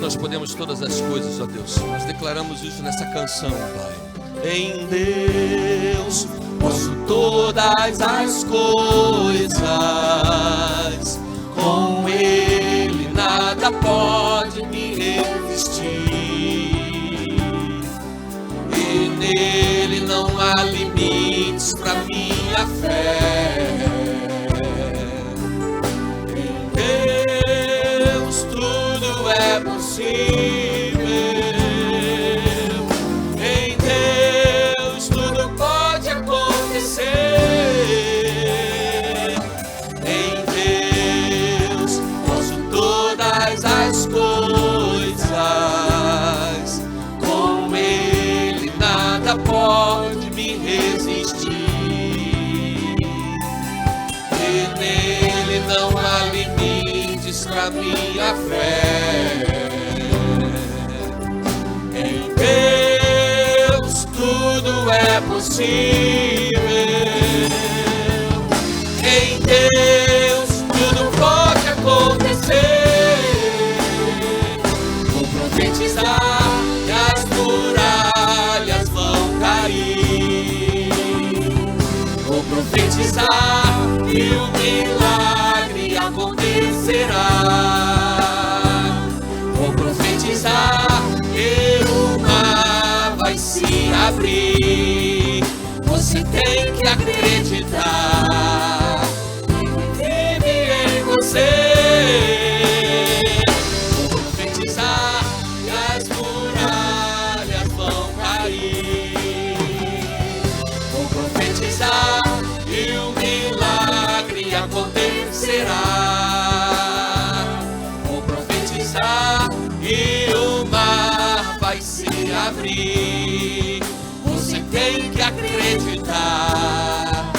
nós podemos todas as coisas, ó Deus. Nós declaramos isso nessa canção, Pai. Em Deus posso todas as coisas, com Ele nada pode me resistir, e nele não há limites para minha fé. Em Deus tudo é possível. Pode me resistir, e nele não há limites para minha fé. Em Deus tudo é possível. Em Deus tudo pode acontecer. Vou profetizar e as muralhas vão cair. Vou profetizar e o milagre acontecerá. Vou profetizar e o mar vai se abrir. Você tem que acreditar. Vive em você. Vou profetizar e as muralhas vão cair. Vou profetizar e o milagre acontecerá. Vou profetizar e o mar vai se abrir. Você tem que acreditar.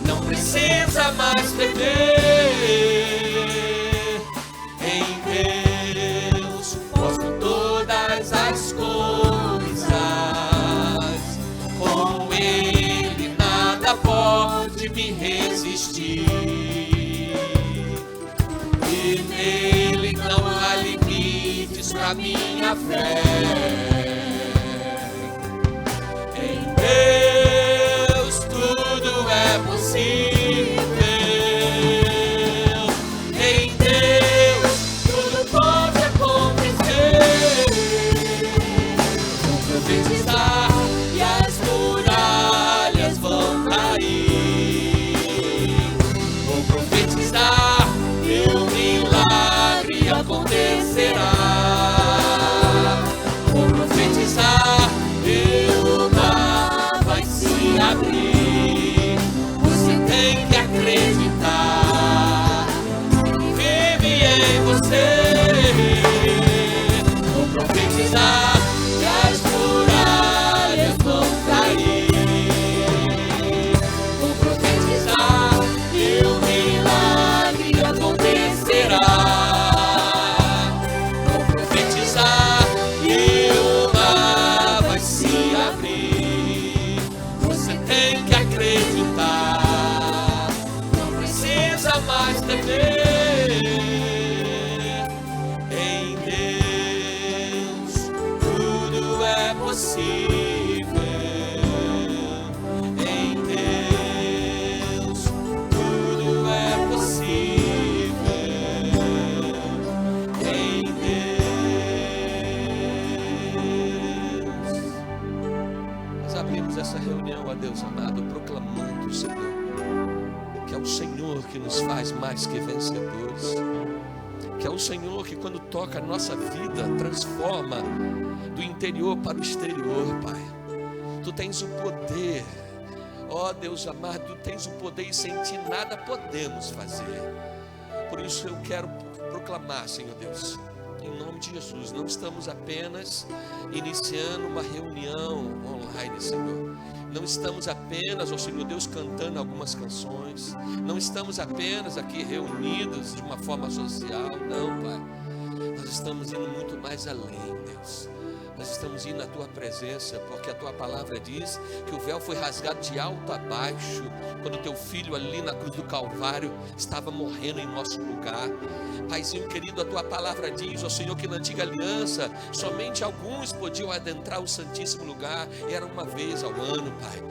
Não precisa mais temer. Em Deus posso todas as coisas. Com Ele nada pode me resistir. E nele não há limites para minha fé. Em Deus tudo é possível. Em Deus tudo pode acontecer. Vou profetizar e as muralhas vão cair. Vou profetizar e o milagre acontecerá. Vou profetizar e o mar vai se abrir. Você tem que acreditar. Vive em você. Vou profetizar e as muralhas vão cair. Vou profetizar e o milagre acontecerá. Vou profetizar e o mar vai se abrir. Você tem que acreditar. Não precisa mais temer. Em Deus tudo é possível. Em Deus tudo é possível. Em Deus. Nós abrimos essa reunião, ó Deus amado, proclamando, Senhor, que é o Senhor que nos faz mais que vencedores. Que é o Senhor que, quando toca a nossa vida, transforma do interior para o exterior, Pai. Tu tens o poder, ó Deus amado, Tu tens o poder e sem Ti nada podemos fazer. Por isso eu quero proclamar, Senhor Deus, em nome de Jesus, não estamos apenas iniciando uma reunião online, Senhor. Não estamos apenas, ó Senhor Deus, cantando algumas canções. Não estamos apenas aqui reunidos de uma forma social. Não, Pai. Nós estamos indo muito mais além, Deus. Nós estamos indo na tua presença, porque a tua palavra diz que o véu foi rasgado de alto a baixo, quando teu filho ali na cruz do Calvário estava morrendo em nosso lugar. Paizinho querido, a tua palavra diz, ó Senhor, que na antiga aliança somente alguns podiam adentrar o santíssimo lugar, era uma vez ao ano, Pai.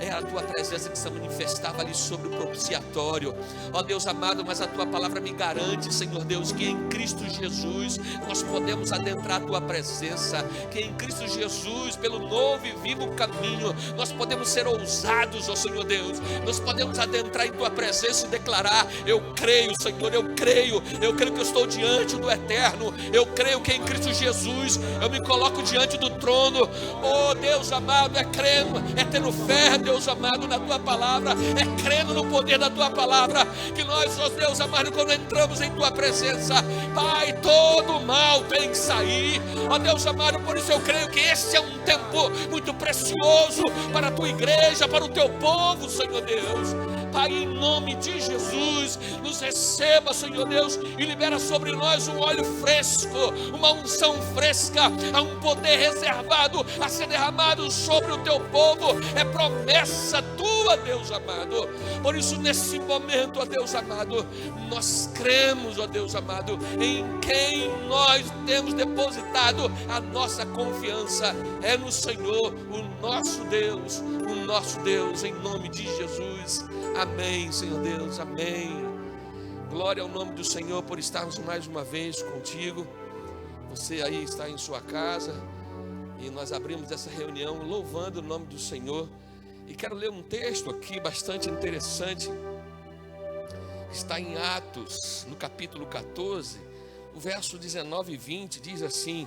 Era a tua presença que se manifestava ali sobre o propiciatório, ó Deus amado. Mas a tua palavra me garante, Senhor Deus, que em Cristo Jesus nós podemos adentrar a tua presença, que em Cristo Jesus, pelo novo e vivo caminho, nós podemos ser ousados, ó Senhor Deus. Nós podemos adentrar em tua presença e declarar: eu creio, Senhor, eu creio que eu estou diante do Eterno, eu creio que em Cristo Jesus eu me coloco diante do trono. Oh Deus amado, é crendo, é tendo fé, Deus amado, na tua palavra, é crendo no poder da tua palavra, que nós, ó Deus amado, quando entramos em tua presença, Pai, todo mal tem que sair, ó Deus amado. Por isso eu creio que este é um tempo muito precioso para a tua igreja, para o teu povo, Senhor Deus. Pai, em nome de Jesus, nos receba, Senhor Deus, e libera sobre nós um óleo fresco, uma unção fresca, há um poder reservado a ser derramado sobre o teu povo, é promessa tua, Deus amado. Por isso, nesse momento, ó Deus amado, nós cremos, ó Deus amado, em quem nós temos depositado a nossa confiança, é no Senhor, o nosso Deus, em nome de Jesus. Amém, Senhor Deus, amém. Glória ao nome do Senhor por estarmos mais uma vez contigo. Você aí está em sua casa e nós abrimos essa reunião louvando o nome do Senhor. E quero ler um texto aqui bastante interessante. Está em Atos, no capítulo 14, o verso 19 e 20, diz assim: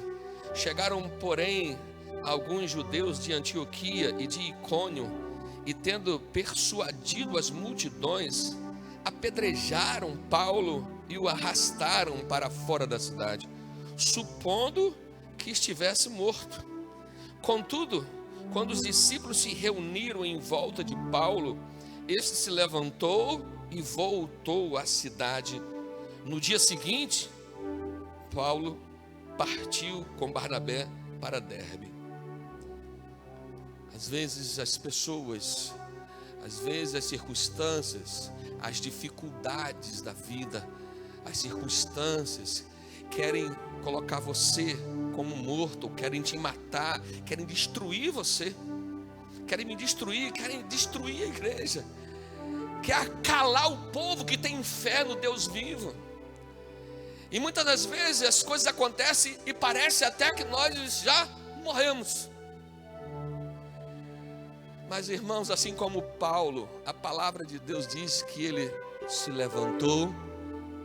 chegaram, porém, alguns judeus de Antioquia e de Icônio, e tendo persuadido as multidões, apedrejaram Paulo e o arrastaram para fora da cidade, supondo que estivesse morto. Contudo, quando os discípulos se reuniram em volta de Paulo, este se levantou e voltou à cidade. No dia seguinte, Paulo partiu com Barnabé para Derbe. Às vezes as pessoas, às vezes as circunstâncias, as dificuldades da vida, as circunstâncias querem colocar você como morto, querem te matar, querem destruir você, querem me destruir, querem destruir a igreja, quer calar o povo que tem fé no Deus vivo. E muitas das vezes as coisas acontecem e parece até que nós já morremos. Mas, irmãos, assim como Paulo, a palavra de Deus diz que ele se levantou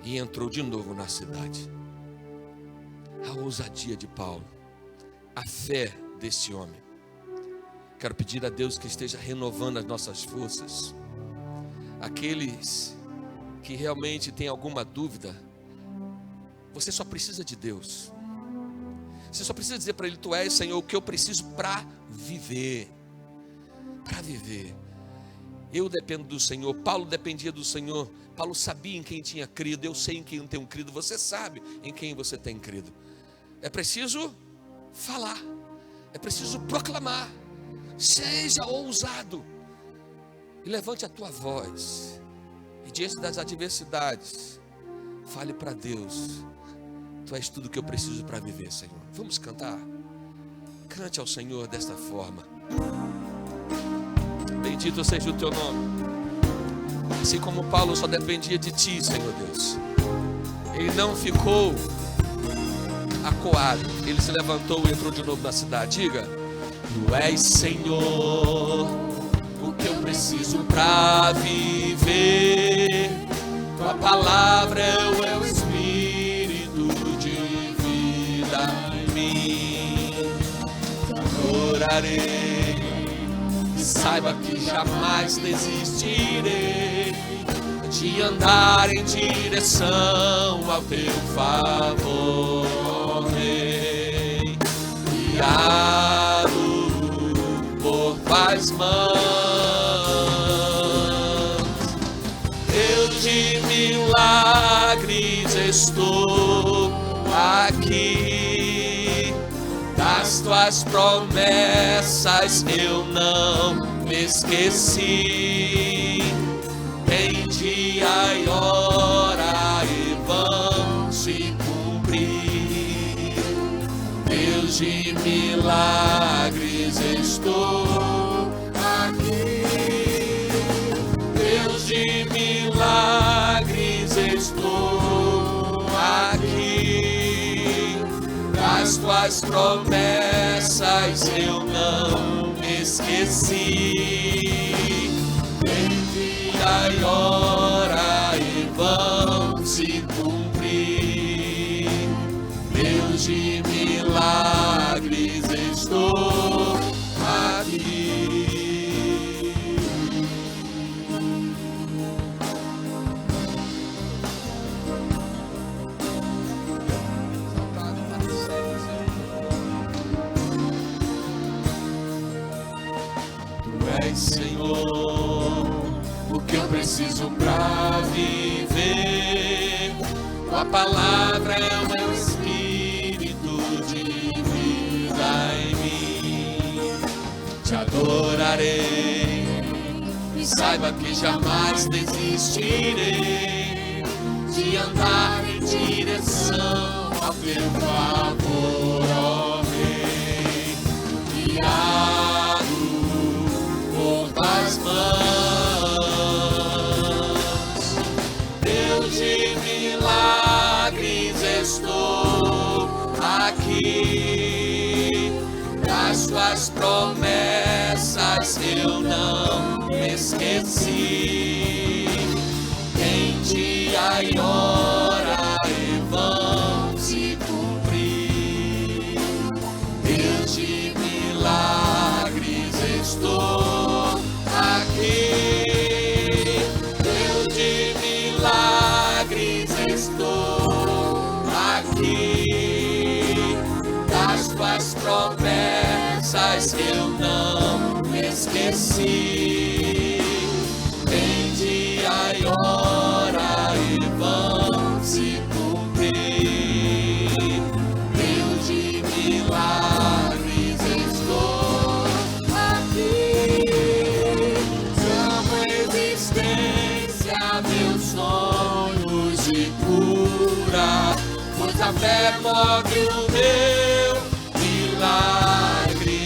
e entrou de novo na cidade. A ousadia de Paulo, a fé desse homem. Quero pedir a Deus que esteja renovando as nossas forças. Aqueles que realmente têm alguma dúvida, você só precisa de Deus. Você só precisa dizer para Ele: Tu és, Senhor, o que eu preciso para viver. Para viver. Eu dependo do Senhor. Paulo dependia do Senhor. Paulo sabia em quem tinha crido. Eu sei em quem eu tenho crido. Você sabe em quem você tem crido. É preciso falar. É preciso proclamar. Seja ousado. E levante a tua voz. E diante das adversidades, fale para Deus: Tu és tudo que eu preciso para viver, Senhor. Vamos cantar. Cante ao Senhor desta forma. Bendito seja o teu nome. Assim como Paulo só dependia de ti, Senhor Deus, ele não ficou acuado, ele se levantou e entrou de novo na cidade. Diga: Tu és, Senhor, o que eu preciso para viver. Tua palavra é o Espírito de vida em mim. Adorarei. Saiba que jamais desistirei de andar em direção ao teu favor, Rei. Guiado por tuas mãos, Deus de milagres, estou aqui. Das das tuas promessas eu não me esqueci. Em dia e hora e vão se cumprir. Deus de milagres, estou aqui. Deus de milagres, estou aqui. Das tuas promessas eu não me esqueci. Em dia e hora e vão se cumprir. Deus de milagres, estou aqui. Senhor, o que eu preciso pra viver. Tua palavra é o meu espírito de vida em mim. Te adorarei e saiba que jamais desistirei de andar em direção ao teu favor, ó Rei. Guiado por tuas mãos, Deus de milagres, estou aqui. Das tuas promessas eu não me esqueci. Em dia e hora e vão se cumprir. Deus de milagres, estou aqui. Deus de milagres, estou aqui. Das tuas promessas eu não me esqueci. Em dia e hora e vão se cumprir. Deus de milagres, estou aqui. Chamo a existência meus sonhos de cura, pois a fé move o meu milagre.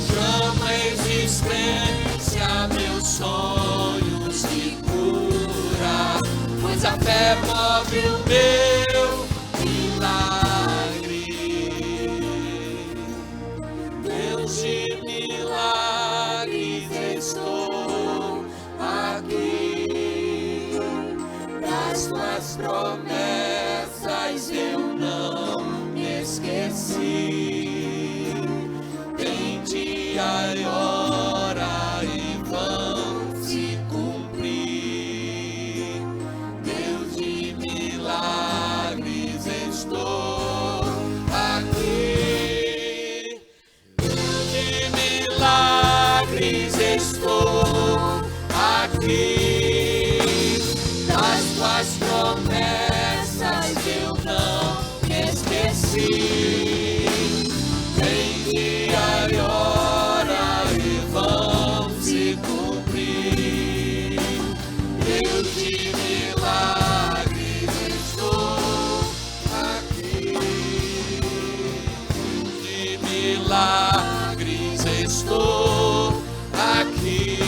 Chamo a existência meus sonhos de cura, pois a fé move o meu milagre. Deus de milagres, estou aqui. Das tuas promessas eu não me esqueci. Em dia e hora e vão se cumprir. Deus de milagres, estou aqui. Deus de milagres, estou aqui. Das tuas promessas eu não me esqueci. Em dia e hora e vão se cumprir. Deus de milagres, estou aqui. De milagres, estou aqui.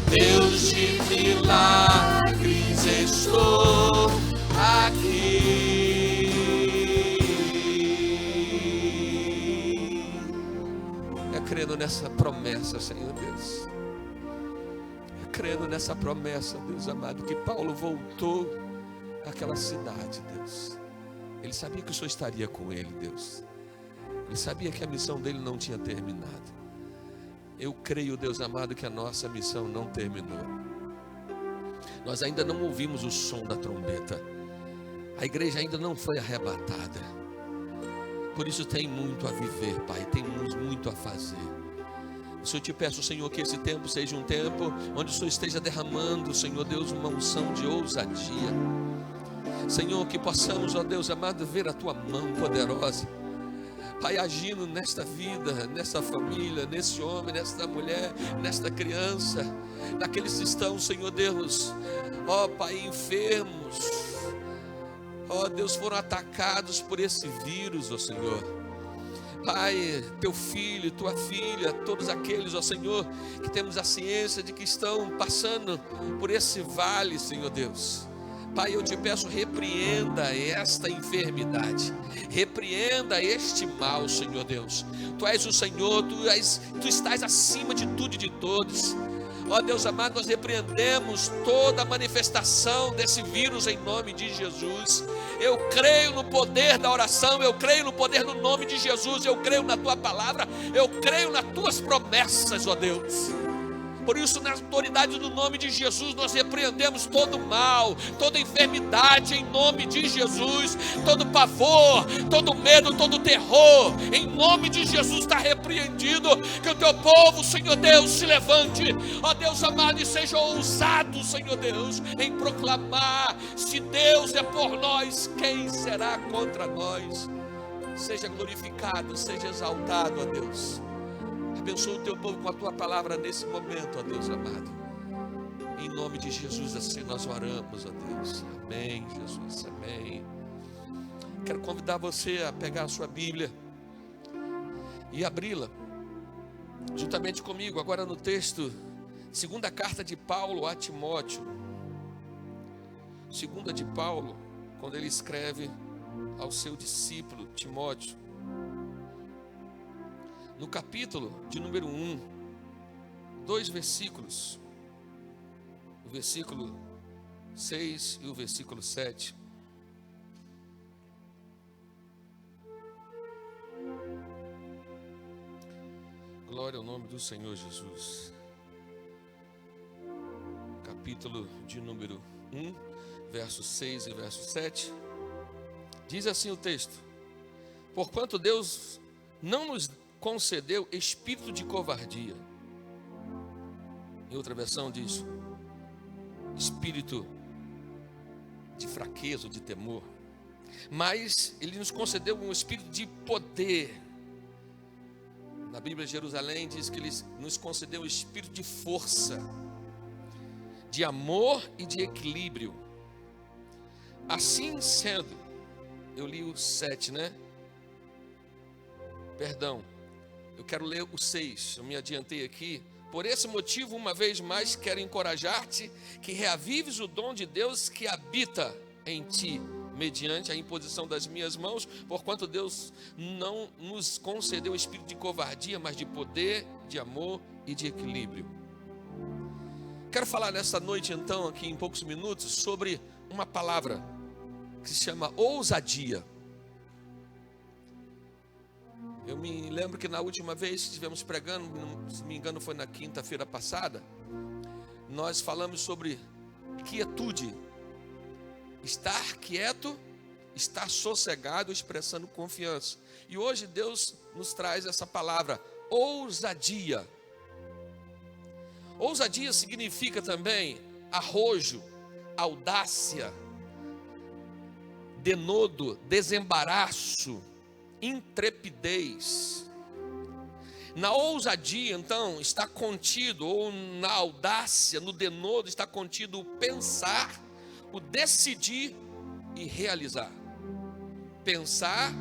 Deus de milagres, estou aqui. Eu creio nessa promessa, Senhor Deus. Eu creio nessa promessa, Deus amado, que Paulo voltou àquela cidade, Deus. Ele sabia que o Senhor estaria com ele, Deus. Ele sabia que a missão dele não tinha terminado. Eu creio, Deus amado, que a nossa missão não terminou. Nós ainda não ouvimos o som da trombeta. A igreja ainda não foi arrebatada. Por isso tem muito a viver, Pai. Temos muito a fazer. Eu te peço, Senhor, que esse tempo seja um tempo onde o Senhor esteja derramando, Senhor Deus, uma unção de ousadia. Senhor, que possamos, ó Deus amado, ver a tua mão poderosa, Pai, agindo nesta vida, nesta família, nesse homem, nesta mulher, nesta criança, naqueles que estão, Senhor Deus, ó Pai, enfermos, ó Deus, foram atacados por esse vírus, ó Senhor. Pai, teu filho, tua filha, todos aqueles, ó Senhor, que temos a ciência de que estão passando por esse vale, Senhor Deus. Pai, eu te peço, repreenda esta enfermidade, repreenda este mal, Senhor Deus. Tu és o Senhor, tu estás acima de tudo e de todos. Ó Deus amado, nós repreendemos toda a manifestação desse vírus em nome de Jesus. Eu creio no poder da oração, eu creio no poder do nome de Jesus, eu creio na tua palavra, eu creio nas tuas promessas, ó Deus. Por isso, na autoridade do nome de Jesus, nós repreendemos todo mal, toda enfermidade em nome de Jesus, todo pavor, todo medo, todo terror, em nome de Jesus está repreendido. Que o teu povo, Senhor Deus, se levante, ó Deus amado, e seja ousado, Senhor Deus, em proclamar: se Deus é por nós, quem será contra nós? Seja glorificado, seja exaltado, ó Deus. Abençoa o teu povo com a tua palavra nesse momento, ó Deus amado. Em nome de Jesus, assim nós oramos, ó Deus. Amém, Jesus, amém. Quero convidar você a pegar a sua Bíblia e abri-la juntamente comigo, agora no texto, segunda carta de Paulo a Timóteo. Segunda de Paulo, quando ele escreve ao seu discípulo Timóteo. No capítulo de número 1, 2 versículos, o versículo 6 e o versículo 7. Glória ao nome do Senhor Jesus. Capítulo de número 1, versos 6 e verso 7. Diz assim o texto: porquanto Deus não nos concedeu espírito de covardia. Em outra versão diz espírito de fraqueza, de temor. Mas Ele nos concedeu um espírito de poder. Na Bíblia de Jerusalém diz que Ele nos concedeu um espírito de força, de amor e de equilíbrio. Assim sendo, eu li o 7, né? Perdão. Eu quero ler o 6, eu me adiantei aqui. Por esse motivo, uma vez mais, quero encorajar-te que reavives o dom de Deus que habita em ti, mediante a imposição das minhas mãos, porquanto Deus não nos concedeu o espírito de covardia, mas de poder, de amor e de equilíbrio. Quero falar nessa noite, então, aqui em poucos minutos, sobre uma palavra que se chama ousadia. Eu me lembro que na última vez que estivemos pregando, se não me engano foi na quinta-feira passada, nós falamos sobre quietude. Estar quieto, estar sossegado, expressando confiança. E hoje Deus nos traz essa palavra, ousadia. Ousadia significa também arrojo, audácia, denodo, desembaraço, intrepidez. Na ousadia, então, está contido, ou na audácia, no denodo, está contido o pensar, o decidir e realizar. Pensar,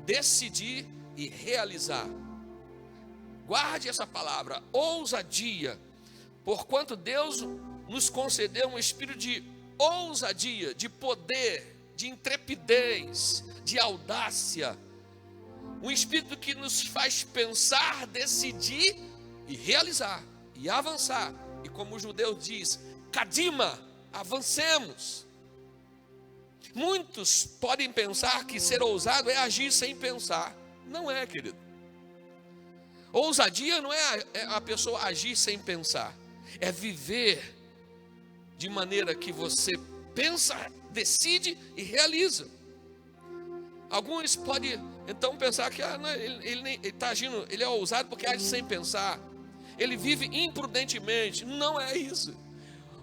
decidir e realizar. Guarde essa palavra, ousadia, porquanto Deus nos concedeu um espírito de ousadia, de poder, de intrepidez, de audácia. Um espírito que nos faz pensar, decidir e realizar, e avançar. E como o judeu diz, kadima, avancemos. Muitos podem pensar que ser ousado é agir sem pensar. Não é, querido. Ousadia não é a pessoa agir sem pensar. É viver de maneira que você pensa, decide e realiza. Alguns podem então pensar que ele está agindo, ele é ousado porque age sem pensar. Ele vive imprudentemente. Não é isso.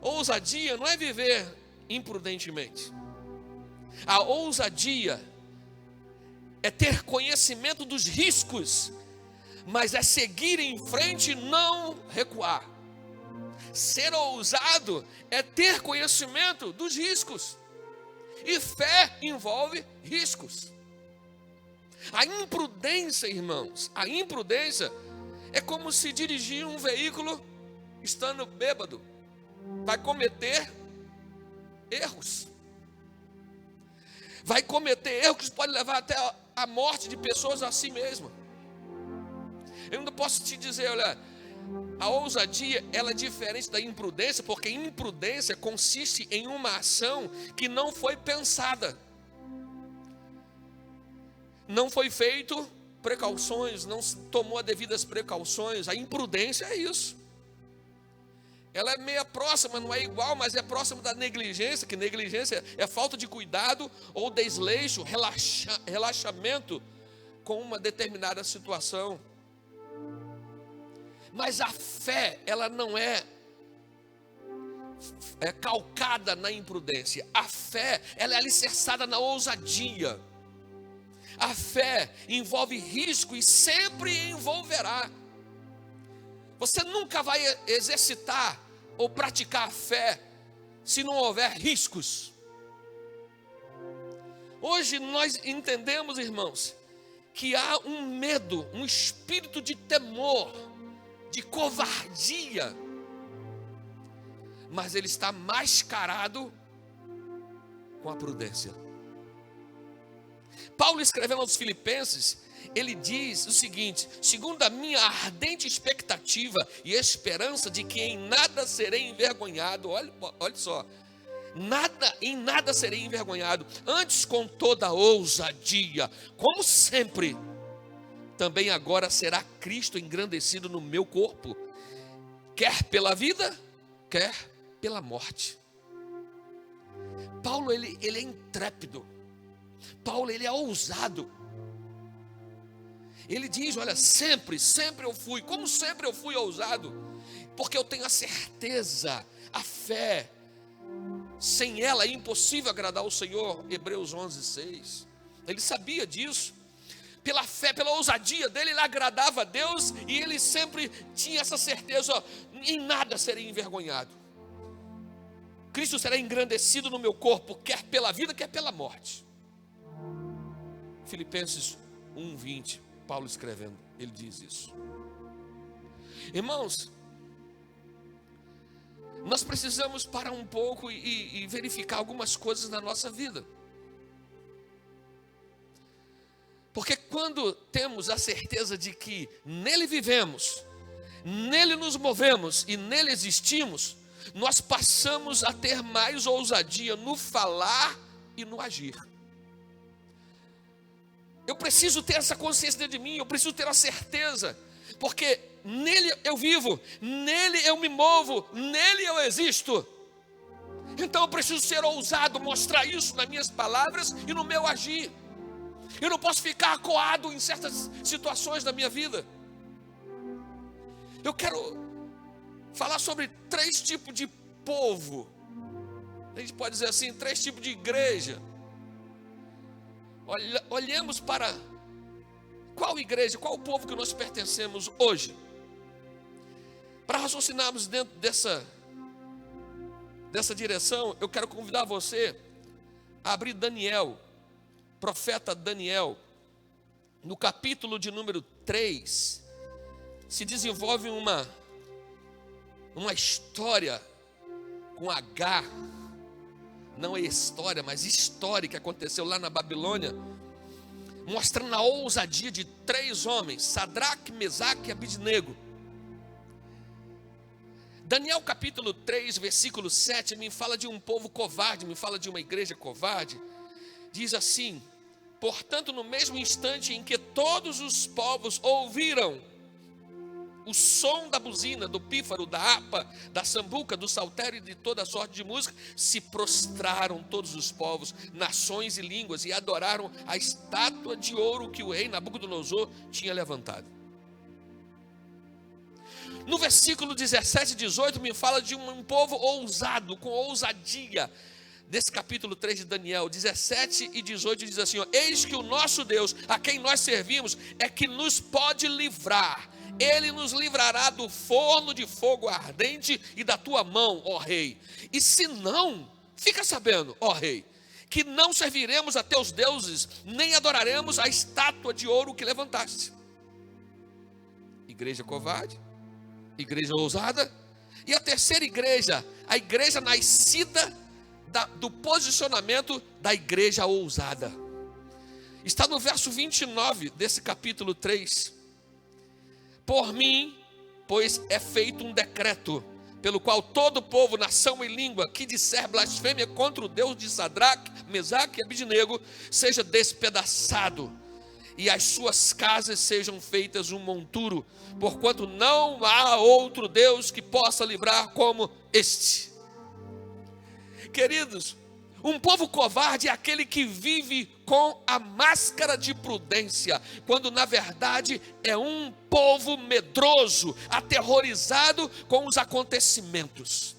Ousadia não é viver imprudentemente. A ousadia é ter conhecimento dos riscos, mas é seguir em frente e não recuar. Ser ousado é ter conhecimento dos riscos. E fé envolve riscos. A imprudência, irmãos, a imprudência é como se dirigir um veículo estando bêbado. Vai cometer erros. Vai cometer erros que podem levar até a morte de pessoas a si mesmo. Eu ainda posso te dizer, olha, a ousadia, ela é diferente da imprudência, porque imprudência consiste em uma ação que não foi pensada. Não foi feito precauções, não se tomou as devidas precauções. A imprudência é isso. Ela é meia próxima, não é igual, mas é próxima da negligência, que negligência é falta de cuidado ou desleixo, relaxamento com uma determinada situação. Mas a fé, ela não é calcada na imprudência. A fé, ela é alicerçada na ousadia. A fé envolve risco e sempre envolverá. Você nunca vai exercitar ou praticar a fé se não houver riscos. Hoje nós entendemos, irmãos, que há um medo, um espírito de temor, de covardia, mas ele está mascarado com a prudência. Paulo, escrevendo aos Filipenses, ele diz o seguinte: segundo a minha ardente expectativa e esperança de que em nada serei envergonhado, olha só, em nada serei envergonhado, antes com toda ousadia, como sempre, também agora será Cristo engrandecido no meu corpo, quer pela vida, quer pela morte. Paulo, ele é intrépido. Paulo, ele é ousado. Ele diz, olha, sempre eu fui, como sempre eu fui ousado, porque eu tenho a certeza, a fé, sem ela é impossível agradar o Senhor, Hebreus 11:6. Ele sabia disso. Pela fé, pela ousadia dele, ele agradava a Deus e ele sempre tinha essa certeza, ó, em nada serei envergonhado. Cristo será engrandecido no meu corpo, quer pela vida, quer pela morte. Filipenses 1:20, Paulo escrevendo, ele diz isso. Irmãos, nós precisamos parar um pouco e verificar algumas coisas na nossa vida. Porque quando temos a certeza de que nele vivemos, nele nos movemos e nele existimos, nós passamos a ter mais ousadia no falar e no agir. Eu preciso ter essa consciência dentro de mim, eu preciso ter a certeza, porque nele eu vivo, nele eu me movo, nele eu existo. Então eu preciso ser ousado, mostrar isso nas minhas palavras e no meu agir. Eu não posso ficar acuado em certas situações da minha vida. Eu quero falar sobre 3 tipos de povo. A gente pode dizer assim, 3 tipos de igreja. Olhemos para qual igreja, qual povo que nós pertencemos hoje. Para raciocinarmos dentro dessa direção, eu quero convidar você a abrir Daniel, profeta Daniel, no capítulo de número 3, se desenvolve uma história com H, não é história, mas história que aconteceu lá na Babilônia, mostrando a ousadia de 3 homens, Sadraque, Mesaque e Abidnego. Daniel capítulo 3, versículo 7, me fala de um povo covarde, me fala de uma igreja covarde. Diz assim: portanto, no mesmo instante em que todos os povos ouviram o som da buzina, do pífaro, da harpa, da sambuca, do saltério e de toda sorte de música, se prostraram todos os povos, nações e línguas, e adoraram a estátua de ouro que o rei Nabucodonosor tinha levantado. No versículo 17 e 18 me fala de um povo ousado, com ousadia. desse capítulo 3 de Daniel, 17 e 18, diz assim, ó, eis que o nosso Deus, a quem nós servimos, é que nos pode livrar. Ele nos livrará do forno de fogo ardente e da tua mão, ó rei. E se não, fica sabendo, ó rei, que não serviremos a teus deuses, nem adoraremos a estátua de ouro que levantaste. Igreja covarde, igreja ousada. E a terceira igreja, a igreja nascida do posicionamento da igreja ousada. Está no verso 29 desse capítulo 3. Por mim, pois é feito um decreto, pelo qual todo povo, nação e língua que disser blasfêmia contra o Deus de Sadraque, Mesaque e Abidnego, seja despedaçado, e as suas casas sejam feitas um monturo, porquanto não há outro Deus que possa livrar como este. Queridos, um povo covarde é aquele que vive com a máscara de prudência, quando na verdade é um povo medroso, aterrorizado com os acontecimentos.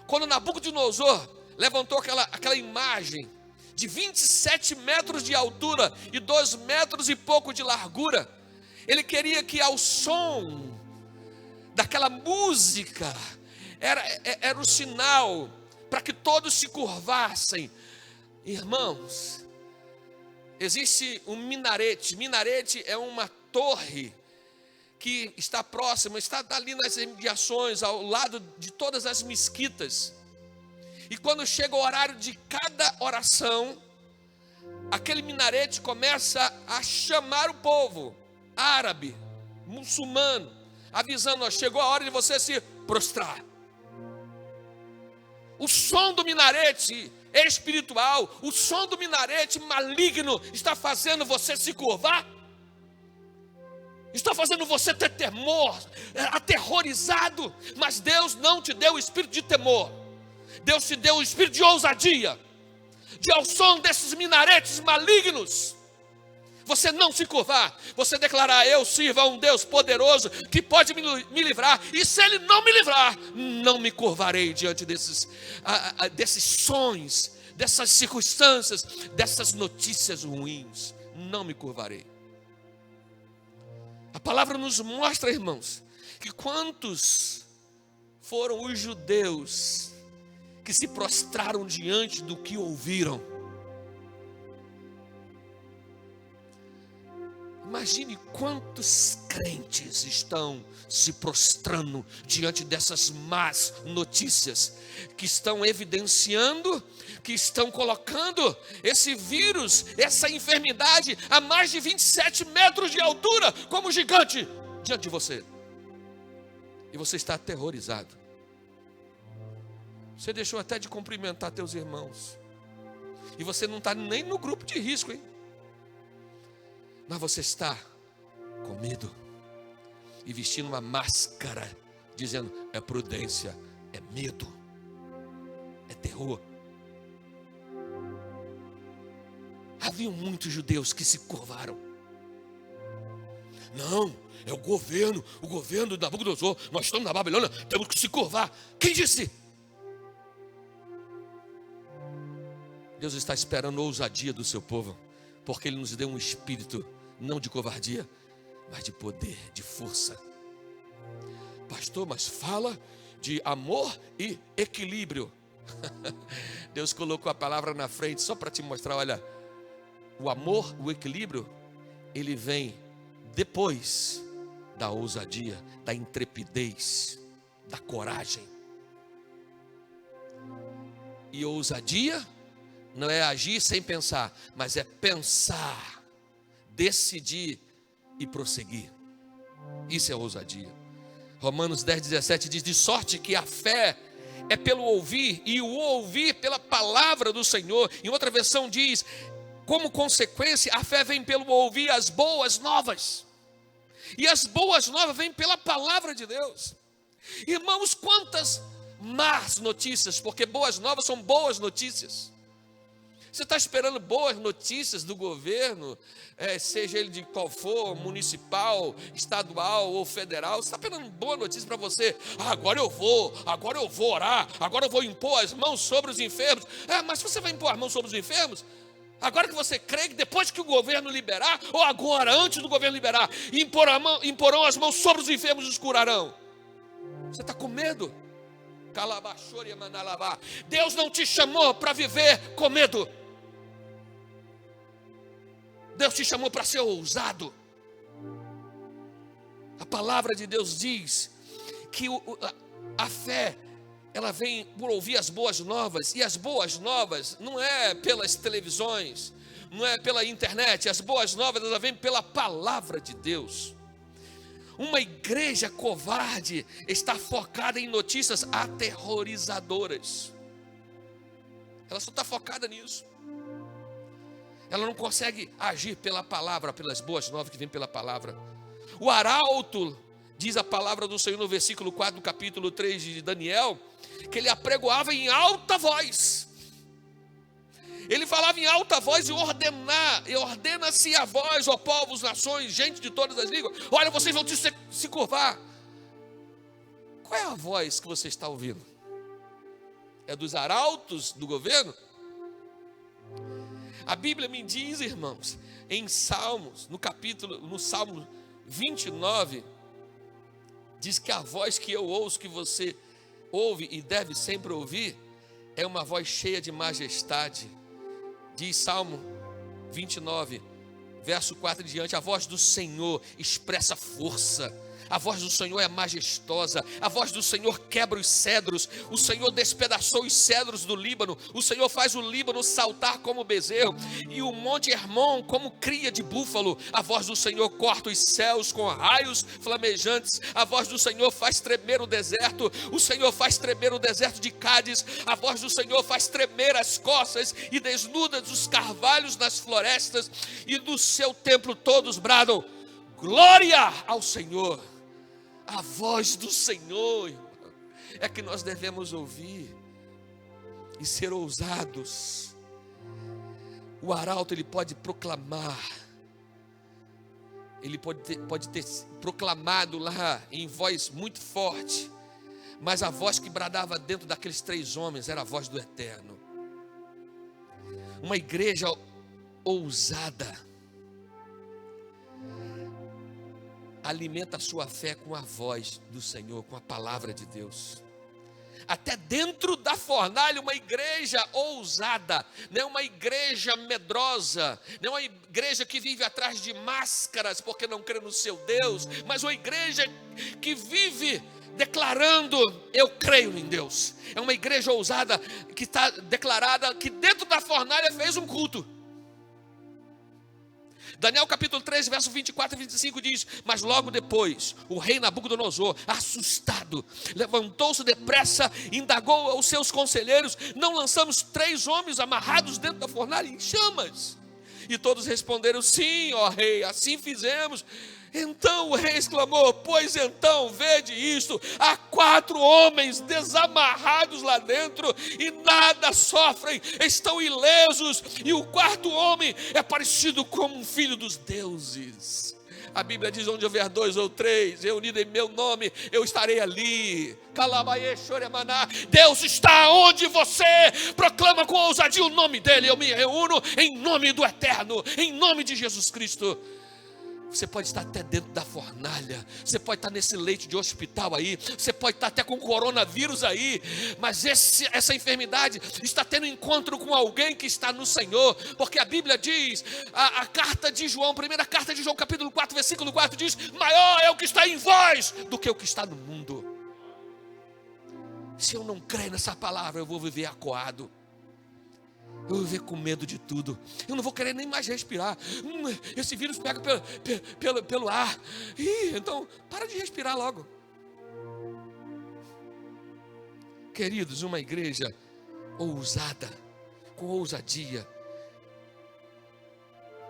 Quando Nabucodonosor levantou aquela imagem de 27 metros de altura e 2 metros e pouco de largura, ele queria que ao som daquela música, era o sinal para que todos se curvassem. Irmãos, existe um minarete. Minarete é uma torre que está próxima, está ali nas imediações, ao lado de todas as mesquitas. E quando chega o horário de cada oração, aquele minarete começa a chamar o povo árabe, muçulmano, avisando, ó, chegou a hora de você se prostrar. O som do minarete espiritual, o som do minarete maligno está fazendo você se curvar, está fazendo você ter temor, aterrorizado. Mas Deus não te deu o espírito de temor, Deus te deu o espírito de ousadia, de ao som desses minaretes malignos, você não se curvar, você declarar, eu sirvo a um Deus poderoso, que pode me livrar, e se Ele não me livrar, não me curvarei diante desses sons, dessas circunstâncias, dessas notícias ruins, não me curvarei. A palavra nos mostra, irmãos, que quantos foram os judeus que se prostraram diante do que ouviram. Imagine quantos crentes estão se prostrando diante dessas más notícias, que estão evidenciando, que estão colocando esse vírus, essa enfermidade a mais de 27 metros de altura, como gigante, diante de você. E você está aterrorizado. Você deixou até de cumprimentar teus irmãos. E você não está nem no grupo de risco, hein? Mas você está com medo e vestindo uma máscara, dizendo, é prudência, é medo, é terror. Haviam muitos judeus que se curvaram. Não, é o governo da Nabucodonosor, nós estamos na Babilônia, temos que se curvar. Quem disse? Deus está esperando a ousadia do seu povo, porque Ele nos deu um espírito, não de covardia, mas de poder, de força. Pastor, mas fala de amor e equilíbrio. Deus colocou a palavra na frente só para te mostrar, olha, o amor, o equilíbrio, ele vem depois da ousadia, da intrepidez, da coragem. E ousadia não é agir sem pensar, mas é pensar, decidir e prosseguir. Isso é ousadia. Romanos 10:17 diz, de sorte que a fé é pelo ouvir, e o ouvir pela palavra do Senhor. Em outra versão diz, como consequência, a fé vem pelo ouvir as boas novas. E as boas novas vêm pela palavra de Deus. Irmãos, quantas más notícias, porque boas novas são boas notícias. Você está esperando boas notícias do governo, seja ele de qual for, municipal, estadual ou federal. Você está esperando boa notícia para você. Agora eu vou orar, agora eu vou impor as mãos sobre os enfermos. Mas você vai impor as mãos sobre os enfermos? Agora que você crê que depois que o governo liberar, ou agora, antes do governo liberar, imporão as mãos sobre os enfermos e os curarão. Você está com medo? Deus não te chamou para viver com medo. Deus te chamou para ser ousado. A palavra de Deus diz que a fé, ela vem por ouvir as boas novas. E as boas novas não é pelas televisões, não é pela internet. As boas novas, ela vem pela palavra de Deus. Uma igreja covarde está focada em notícias aterrorizadoras. Ela só está focada nisso. Ela não consegue agir pela palavra, pelas boas novas que vêm pela palavra. O arauto, diz a palavra do Senhor no versículo 4 do capítulo 3 de Daniel, que ele apregoava em alta voz. Ele falava em alta voz e ordena-se a vós, ó povos, nações, gente de todas as línguas. Olha, vocês vão se curvar. Qual é a voz que você está ouvindo? É dos arautos do governo? A Bíblia me diz, irmãos, em Salmos, no Salmo 29, diz que a voz que eu ouço, que você ouve e deve sempre ouvir, é uma voz cheia de majestade. Diz Salmo 29, verso 4 em diante: a voz do Senhor expressa força. A voz do Senhor é majestosa. A voz do Senhor quebra os cedros. O Senhor despedaçou os cedros do Líbano. O Senhor faz o Líbano saltar como bezerro, e o monte Hermon como cria de búfalo. A voz do Senhor corta os céus com raios flamejantes. A voz do Senhor faz tremer o deserto. O Senhor faz tremer o deserto de Cádiz. A voz do Senhor faz tremer as costas e desnuda os carvalhos nas florestas. E do seu templo todos bradam: glória ao Senhor. A voz do Senhor, irmão, é que nós devemos ouvir e ser ousados. O arauto, ele pode proclamar, ele pode ter proclamado lá em voz muito forte, mas a voz que bradava dentro daqueles 3 homens era a voz do Eterno. Uma igreja ousada alimenta a sua fé com a voz do Senhor, com a palavra de Deus. Até dentro da fornalha, uma igreja ousada, não é uma igreja medrosa, não é uma igreja que vive atrás de máscaras porque não crê no seu Deus, mas uma igreja que vive declarando: eu creio em Deus. É uma igreja ousada que está declarada que dentro da fornalha fez um culto. Daniel capítulo 3, verso 24 e 25 diz: mas logo depois, o rei Nabucodonosor, assustado, levantou-se depressa e indagou aos seus conselheiros: não lançamos 3 homens amarrados dentro da fornalha em chamas? E todos responderam: sim, ó rei, assim fizemos. Então o rei exclamou: pois então, vede isto, há 4 homens desamarrados lá dentro e nada sofrem, estão ilesos, e o 4º homem é parecido como um filho dos deuses. A Bíblia diz: onde houver 2 ou 3 reunidos em meu nome, eu estarei ali. Deus está onde você proclama com ousadia o nome dele. Eu me reúno em nome do Eterno, em nome de Jesus Cristo. Você pode estar até dentro da fornalha, você pode estar nesse leito de hospital aí, você pode estar até com coronavírus aí, mas essa enfermidade está tendo encontro com alguém que está no Senhor, porque a Bíblia diz, a carta de João, primeira carta de João, capítulo 4, versículo 4 diz: maior é o que está em vós do que o que está no mundo. Se eu não crer nessa palavra, eu vou viver acuado. Eu vou viver com medo de tudo. Eu não vou querer nem mais respirar. Esse vírus pega pelo ar. Então, para de respirar logo. Queridos, uma igreja ousada, com ousadia,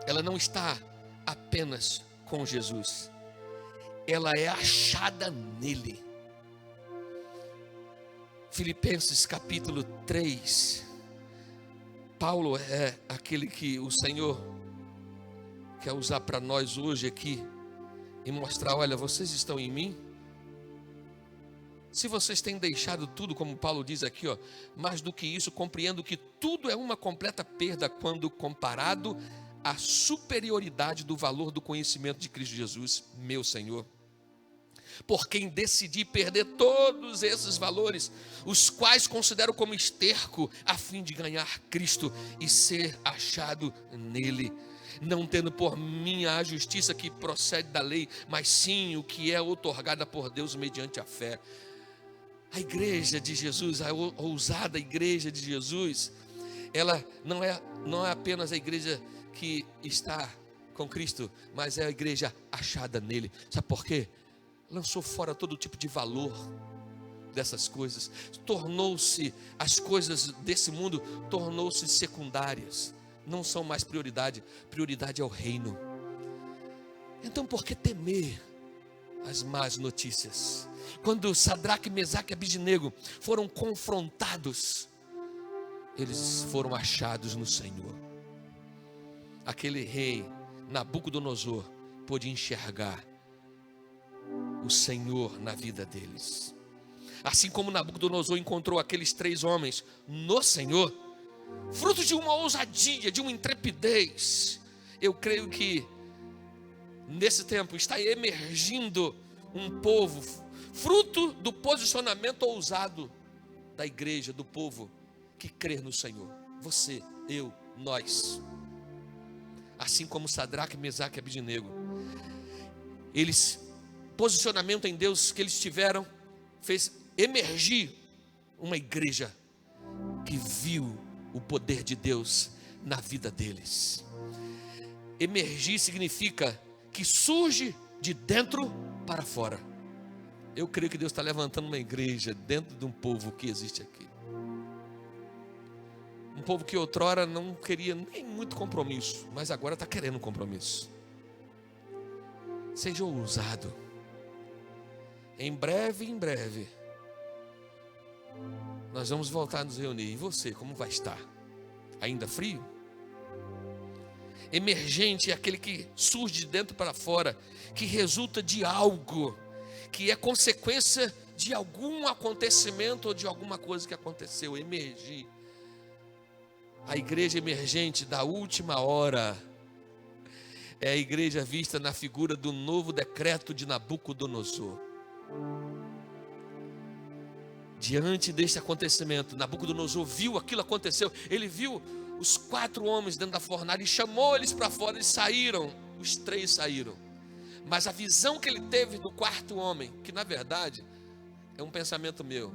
ela não está apenas com Jesus, ela é achada nele. Filipenses capítulo 3, Paulo é aquele que o Senhor quer usar para nós hoje aqui e mostrar: olha, vocês estão em mim. Se vocês têm deixado tudo, como Paulo diz aqui, mais do que isso, compreendo que tudo é uma completa perda quando comparado à superioridade do valor do conhecimento de Cristo Jesus, meu Senhor. Por quem decidi perder todos esses valores, os quais considero como esterco, a fim de ganhar Cristo e ser achado nele, não tendo por mim a justiça que procede da lei, mas sim o que é outorgada por Deus mediante a fé. A igreja de Jesus, a ousada igreja de Jesus, ela não é apenas a igreja que está com Cristo, mas é a igreja achada nele. Sabe por quê? Lançou fora todo tipo de valor dessas coisas. Tornou-se, as coisas desse mundo tornou-se secundárias. Não são mais prioridade. Prioridade é o reino. Então por que temer as más notícias? Quando Sadraque, Mesaque e Abidnego foram confrontados, eles foram achados no Senhor. Aquele rei Nabucodonosor pôde enxergar o Senhor na vida deles. Assim como Nabucodonosor encontrou aqueles 3 homens no Senhor, fruto de uma ousadia, de uma intrepidez, eu creio que nesse tempo está emergindo um povo, fruto do posicionamento ousado da igreja, do povo que crê no Senhor. Você, eu, nós. Assim como Sadraque, Mesaque e Abidnego, eles, posicionamento em Deus que eles tiveram, fez emergir uma igreja que viu o poder de Deus na vida deles. Emergir significa que surge de dentro para fora. Eu creio que Deus está levantando uma igreja dentro de um povo que existe aqui. Um povo que outrora não queria nem muito compromisso, mas agora está querendo compromisso. Seja ousado. Em breve, nós vamos voltar a nos reunir. E você, como vai estar? Ainda frio? Emergente é aquele que surge de dentro para fora, que resulta de algo, que é consequência de algum acontecimento ou de alguma coisa que aconteceu. Emergir. A igreja emergente da última hora é a igreja vista na figura do novo decreto de Nabucodonosor. Diante deste acontecimento, Nabucodonosor viu aquilo aconteceu. Ele viu os 4 homens dentro da fornalha e chamou eles para fora. Eles saíram, os 3 saíram. Mas a visão que ele teve do 4º homem, que na verdade é um pensamento meu,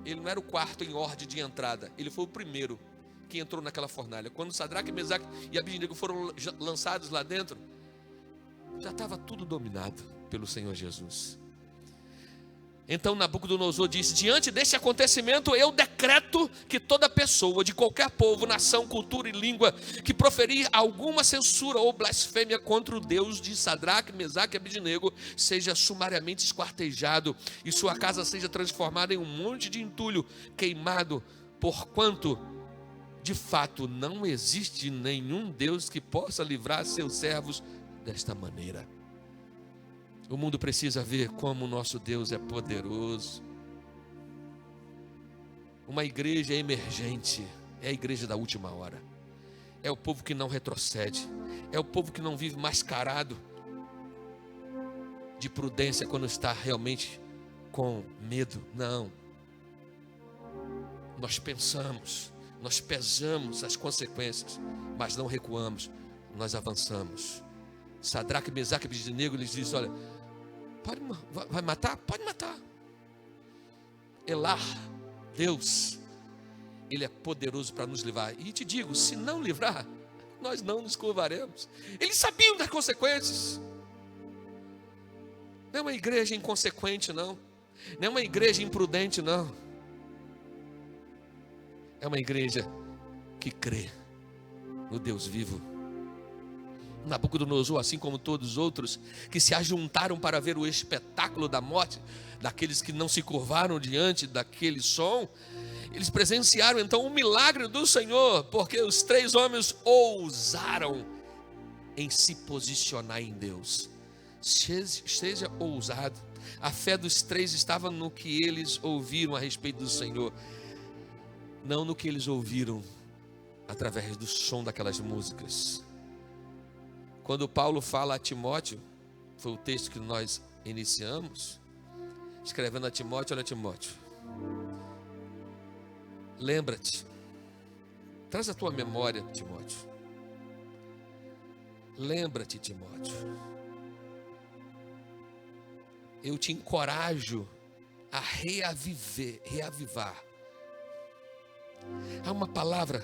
ele não era o 4º em ordem de entrada, ele foi o primeiro que entrou naquela fornalha. Quando Sadraque, Mesaque e Abidnego foram lançados lá dentro, já estava tudo dominado pelo Senhor Jesus. Então Nabucodonosor disse: diante deste acontecimento eu decreto que toda pessoa de qualquer povo, nação, cultura e língua que proferir alguma censura ou blasfêmia contra o Deus de Sadraque, Mesaque e Abidnego seja sumariamente esquartejado e sua casa seja transformada em um monte de entulho queimado, porquanto de fato não existe nenhum Deus que possa livrar seus servos desta maneira. O mundo precisa ver como o nosso Deus é poderoso. Uma igreja emergente é a igreja da última hora. É o povo que não retrocede. É o povo que não vive mascarado de prudência quando está realmente com medo. Não. Nós pensamos, nós pesamos as consequências, mas não recuamos, nós avançamos. Sadraque, Mesaque e Abidnego, eles dizem: olha, vai matar? Pode matar. Elar, Deus, Ele é poderoso para nos livrar. E te digo, se não livrar, nós não nos curvaremos. Eles sabiam das consequências. Não é uma igreja inconsequente, não. Não é uma igreja imprudente, não. É uma igreja que crê no Deus vivo. Nabucodonosor, assim como todos os outros que se ajuntaram para ver o espetáculo da morte daqueles que não se curvaram diante daquele som, Eles presenciaram então o milagre do Senhor, porque os 3 homens ousaram em se posicionar em Deus. Seja ousado. A fé dos 3 estava no que eles ouviram a respeito do Senhor, não no que eles ouviram através do som daquelas músicas. Quando Paulo fala a Timóteo, foi o texto que nós iniciamos, escrevendo a Timóteo: olha, Timóteo, lembra-te, traz a tua memória, Timóteo. Lembra-te, Timóteo, eu te encorajo a reavivar. Há uma palavra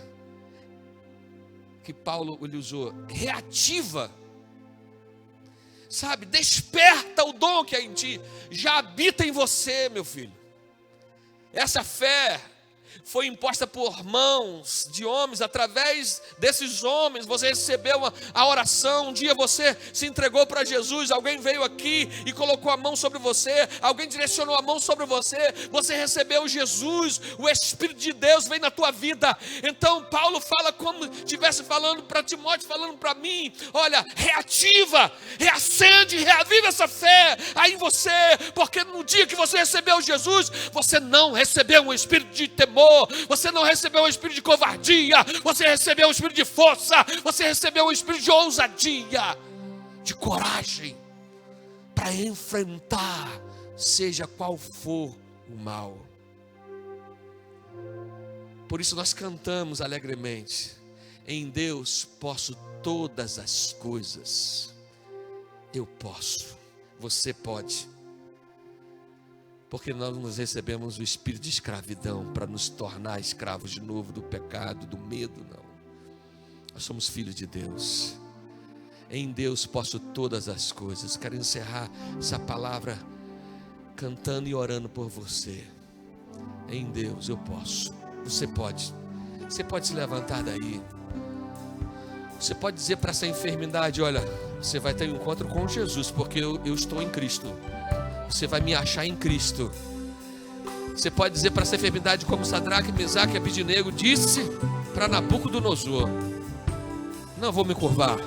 que Paulo ele usou: reativa. Sabe, desperta o dom que há em ti, já habita em você, meu filho. Essa fé foi imposta por mãos de homens. Através desses homens você recebeu a oração. Um dia você se entregou para Jesus, alguém veio aqui e colocou a mão sobre você, alguém direcionou a mão sobre você, você recebeu Jesus, o Espírito de Deus veio na tua vida. Então Paulo fala como estivesse falando para Timóteo, falando para mim: olha, reativa, reacende, reaviva essa fé aí em você, porque no dia que você recebeu Jesus, você não recebeu um espírito de temor, você não recebeu um espírito de covardia, você recebeu um espírito de força, você recebeu um espírito de ousadia, de coragem, para enfrentar, seja qual for o mal. Por isso nós cantamos alegremente: em Deus posso todas as coisas. Eu posso, você pode. Porque nós nos recebemos o espírito de escravidão para nos tornar escravos de novo do pecado, do medo, não. Nós somos filhos de Deus. Em Deus posso todas as coisas. Quero encerrar essa palavra cantando e orando por você. Em Deus eu posso. Você pode. Você pode se levantar daí. Você pode dizer para essa enfermidade: olha, você vai ter um encontro com Jesus, porque eu estou em Cristo. Você vai me achar em Cristo. Você pode dizer para essa enfermidade, como Sadraque, Mesaque e Abednego disse para Nabucodonosor: não vou me curvar,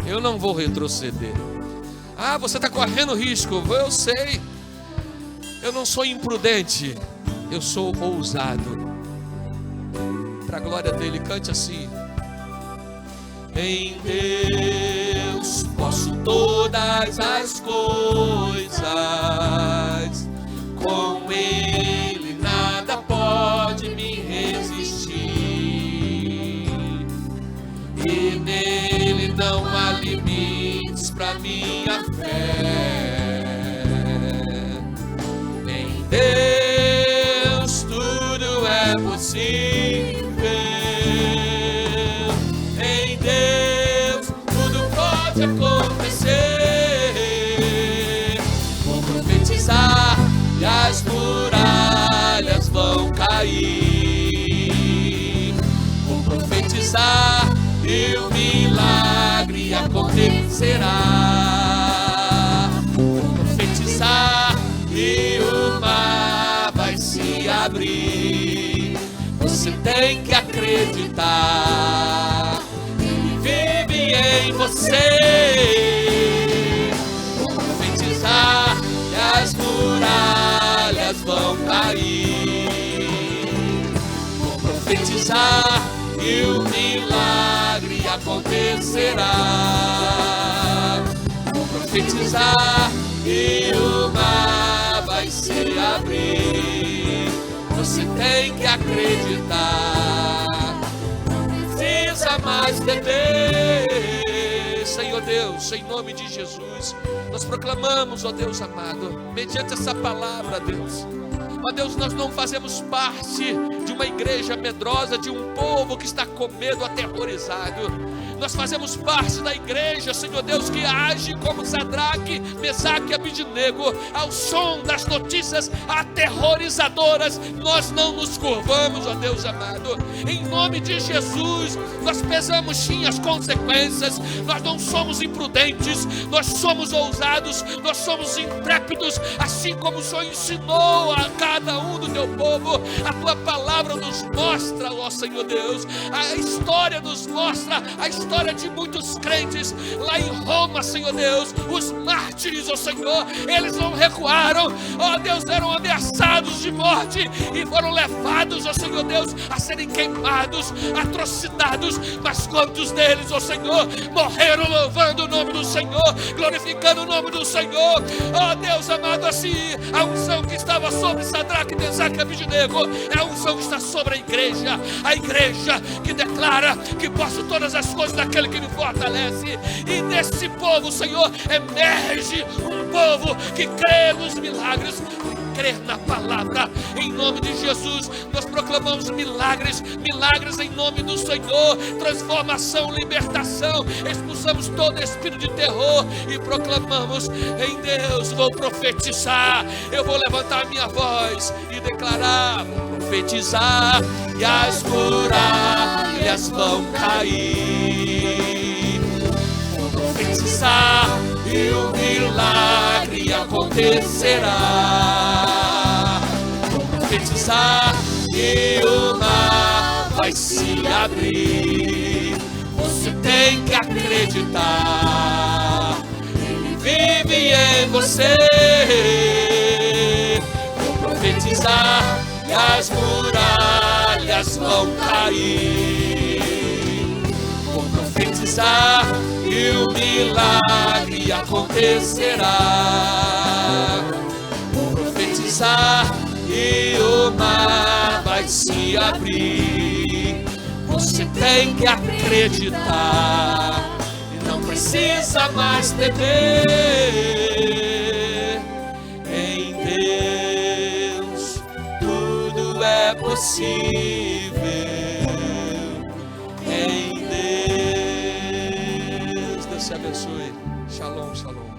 eu não vou retroceder. Ah, você está correndo risco. Eu sei. Eu não sou imprudente, eu sou ousado. Para a glória dele, cante assim: em Deus posso todas as coisas, com Ele nada pode me resistir, e nele não há limites para minha fé. Em Deus tudo é possível. Acontecer, vou profetizar e as muralhas vão cair. Vou profetizar e o milagre acontecerá. Vou profetizar e o mar vai se abrir. Você tem que acreditar. Em você, vou profetizar e as muralhas vão cair. Vou profetizar e o milagre acontecerá. Vou profetizar e o mar vai se abrir. Você tem que acreditar. Precisa mais beber. Senhor Deus, em nome de Jesus, nós proclamamos, ó Deus amado, mediante essa palavra, Deus, ó Deus, nós não fazemos parte de uma igreja medrosa, de um povo que está com medo, aterrorizado. Nós fazemos parte da igreja, Senhor Deus, que age como Sadraque, Mesaque e Abednego, ao som das notícias aterrorizadoras. Nós não nos curvamos, ó Deus amado. Em nome de Jesus, nós pesamos sim as consequências. Nós não somos imprudentes, nós somos ousados, nós somos intrépidos, assim como o Senhor ensinou a cada um do teu povo. A tua palavra palavra nos mostra, ó Senhor Deus, a história nos mostra, a história de muitos crentes lá em Roma, Senhor Deus, os mártires, ó Senhor, eles não recuaram, ó Deus, eram ameaçados de morte e foram levados, ó Senhor Deus, a serem queimados, atrocidades, mas quantos deles, ó Senhor, morreram louvando o nome do Senhor, glorificando o nome do Senhor, ó Deus amado, assim, a unção que estava sobre Sadraque, Mesaque e Abednego é a unção que está sobre a igreja que declara que posso todas as coisas daquele que me fortalece, e desse povo, Senhor, emerge um povo que crê nos milagres, crer na palavra, em nome de Jesus. Nós proclamamos milagres em nome do Senhor, transformação, libertação, expulsamos todo espírito de terror e proclamamos em Deus. Vou profetizar, eu vou levantar minha voz e declarar, vou profetizar, e as muralhas vão cair. Vou profetizar e o milagre acontecerá. Vou profetizar e o mar vai se abrir. Você tem que acreditar, Ele vive em você. Vou profetizar e as muralhas vão cair. Vou profetizar e o milagre acontecerá. Vou profetizar e o mar vai se abrir. Você tem que acreditar e não precisa mais temer. Em Deus tudo é possível. Em Deus, Deus te abençoe. Shalom, shalom.